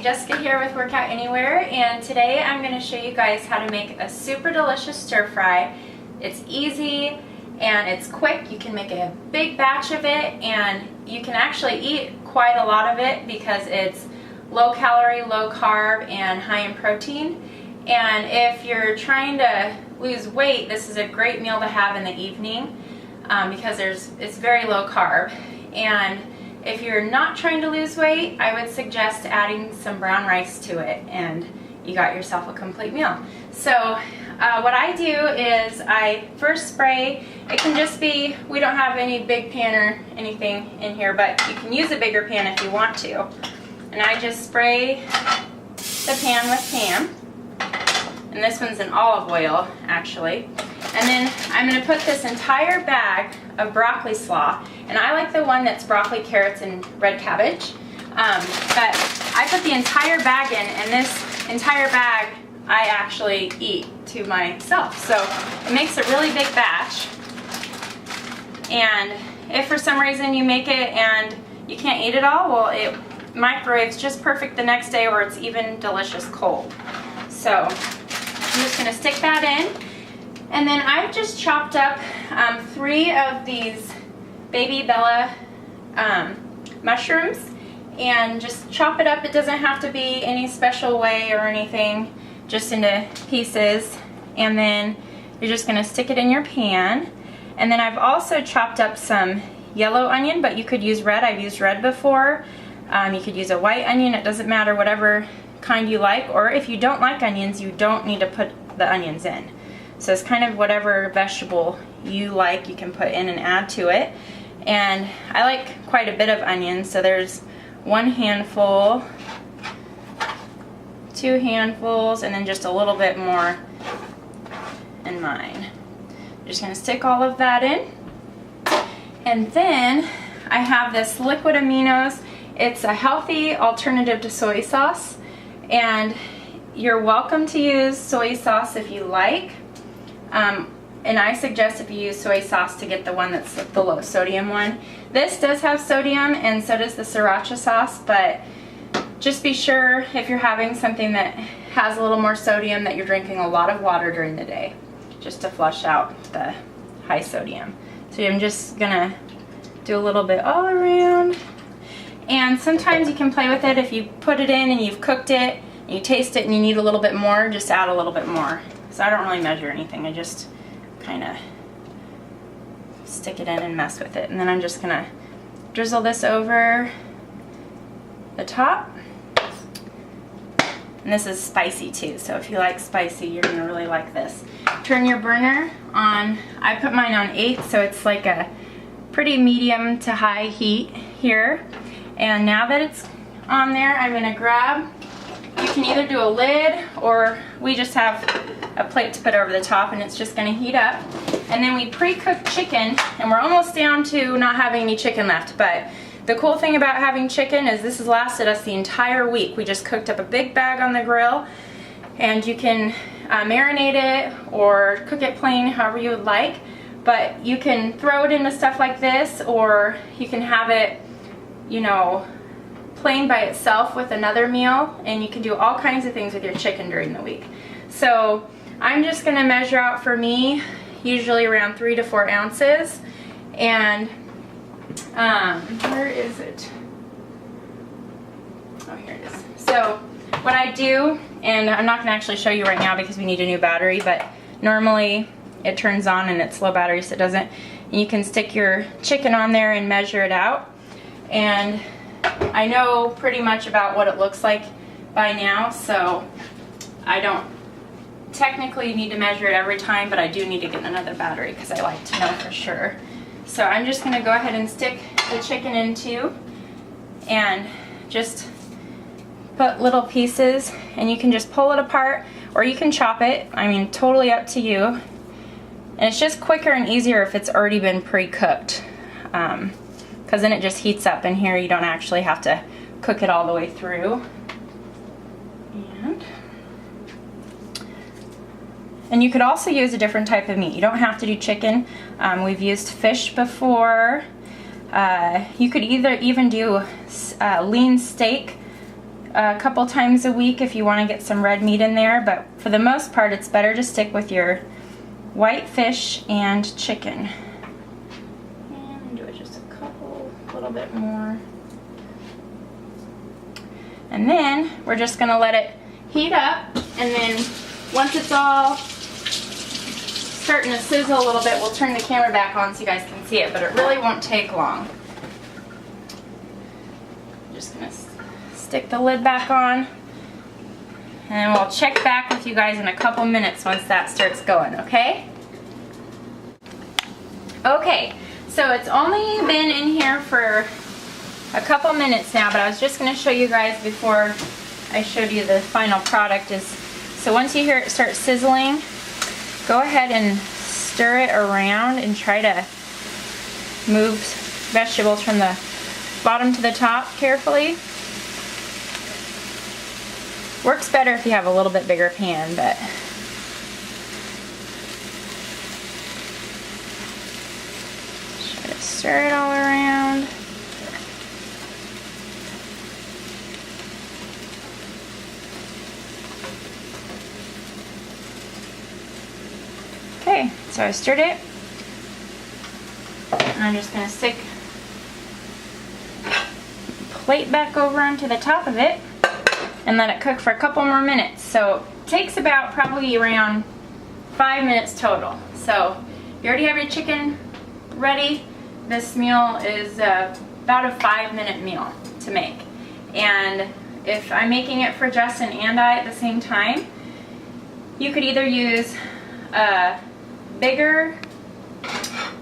Jessica here with Workout Anywhere, and today I'm going to show you guys how to make a super delicious stir fry. It's easy and it's quick. You can make a big batch of it and you can actually eat quite a lot of it because it's low calorie, low carb, and high in protein. And if you're trying to lose weight, this is a great meal to have in the evening because it's very low carb. And if you're not trying to lose weight, I would suggest adding some brown rice to it and you got yourself a complete meal. So what I do is I first spray. It can just be, we don't have any big pan or anything in here, but you can use a bigger pan if you want to. And I just spray the pan with Pam. And this one's an olive oil, actually. And then I'm going to put this entire bag of broccoli slaw, and I like the one that's broccoli, carrots, and red cabbage. But I put the entire bag in, and this entire bag I actually eat to myself. So it makes a really big batch. And if for some reason you make it and you can't eat it all, well, it microwaves just perfect the next day, or it's even delicious cold. So I'm just going to stick that in. And then I've just chopped up 3 of these Baby Bella mushrooms and just chop it up. It doesn't have to be any special way or anything, just into pieces. And then you're just going to stick it in your pan. And then I've also chopped up some yellow onion, but you could use red. I've used red before. You could use a white onion. It doesn't matter, whatever kind you like. Or if you don't like onions, you don't need to put the onions in. So it's kind of whatever vegetable you like, you can put in and add to it. And I like quite a bit of onions, so there's 1 handful, 2 handfuls, and then just a little bit more in mine. I'm just going to stick all of that in. And then I have this liquid aminos. It's a healthy alternative to soy sauce, and you're welcome to use soy sauce if you like. And I suggest if you use soy sauce to get the one that's the low sodium one. This does have sodium, and so does the sriracha sauce, but just be sure if you're having something that has a little more sodium that you're drinking a lot of water during the day, just to flush out the high sodium. So I'm just gonna do a little bit all around. And sometimes you can play with it. If you put it in and you've cooked it, and you taste it and you need a little bit more, just add a little bit more. So I don't really measure anything, I just kind of stick it in and mess with it. And then I'm just going to drizzle this over the top. And this is spicy too, so if you like spicy, you're going to really like this. Turn your burner on. I put mine on 8, so it's like a pretty medium to high heat here. And now that it's on there, I'm going to grab, you can either do a lid, or we just have a plate to put over the top, and it's just going to heat up. And then we pre-cooked chicken, and we're almost down to not having any chicken left. But the cool thing about having chicken is this has lasted us the entire week. We just cooked up a big bag on the grill, and you can marinate it or cook it plain, however you would like. But you can throw it into stuff like this, or you can have it, you know, plain by itself with another meal, and you can do all kinds of things with your chicken during the week. So I'm just going to measure out for me usually around 3 to 4 ounces. And where is it? Oh, here it is. So what I do, and I'm not going to actually show you right now because we need a new battery, but normally it turns on and it's low battery, so it doesn't. And you can stick your chicken on there and measure it out. And I know pretty much about what it looks like by now, so I don't technically need to measure it every time, but I do need to get another battery because I like to know for sure. So I'm just going to go ahead and stick the chicken into and just put little pieces, and you can just pull it apart or you can chop it. I mean, totally up to you. And it's just quicker and easier if it's already been pre-cooked, because then it just heats up, and here you don't actually have to cook it all the way through. And you could also use a different type of meat. You don't have to do chicken. We've used fish before. You could either even do lean steak a couple times a week if you want to get some red meat in there, but for the most part it's better to stick with your white fish and chicken. And do it just a little bit more. And then we're just going to let it heat up, and then once it's all starting to sizzle a little bit, we'll turn the camera back on so you guys can see it, but it really won't take long. Just going to stick the lid back on, and we'll check back with you guys in a couple minutes once that starts going, okay? Okay, so it's only been in here for a couple minutes now, but I was just going to show you guys before I showed you the final product is, so once you hear it start sizzling, go ahead and stir it around and try to move vegetables from the bottom to the top carefully. Works better if you have a little bit bigger pan, but try to stir it all around. Okay, so I stirred it, and I'm just going to stick the plate back over onto the top of it and let it cook for a couple more minutes. So it takes about probably around 5 minutes total. So you already have your chicken ready. This meal is about a 5-minute meal to make. And if I'm making it for Justin and I at the same time, you could either use a bigger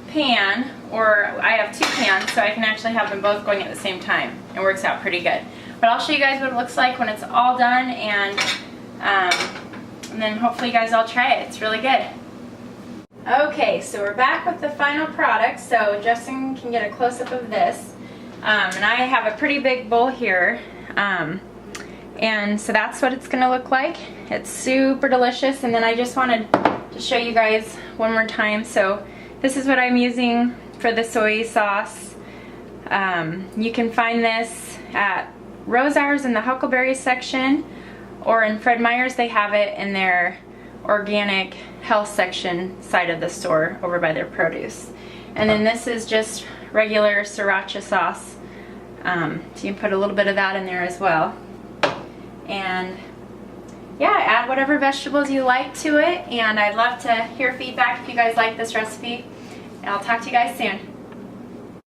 pan, or I have 2 pans, so I can actually have them both going at the same time. It works out pretty good. But I'll show you guys what it looks like when it's all done, and then hopefully you guys all try it. It's really good. Okay, so we're back with the final product. So Justin can get a close-up of this. And I have a pretty big bowl here. And so that's what it's going to look like. It's super delicious. And then I just wanted to show you guys one more time. So this is what I'm using for the soy sauce. You can find this at Rosauer's in the Huckleberry section, or in Fred Meyer's they have it in their organic health section side of the store over by their produce. And then this is just regular sriracha sauce. So you can put a little bit of that in there as well. And yeah, add whatever vegetables you like to it, and I'd love to hear feedback if you guys like this recipe. And I'll talk to you guys soon.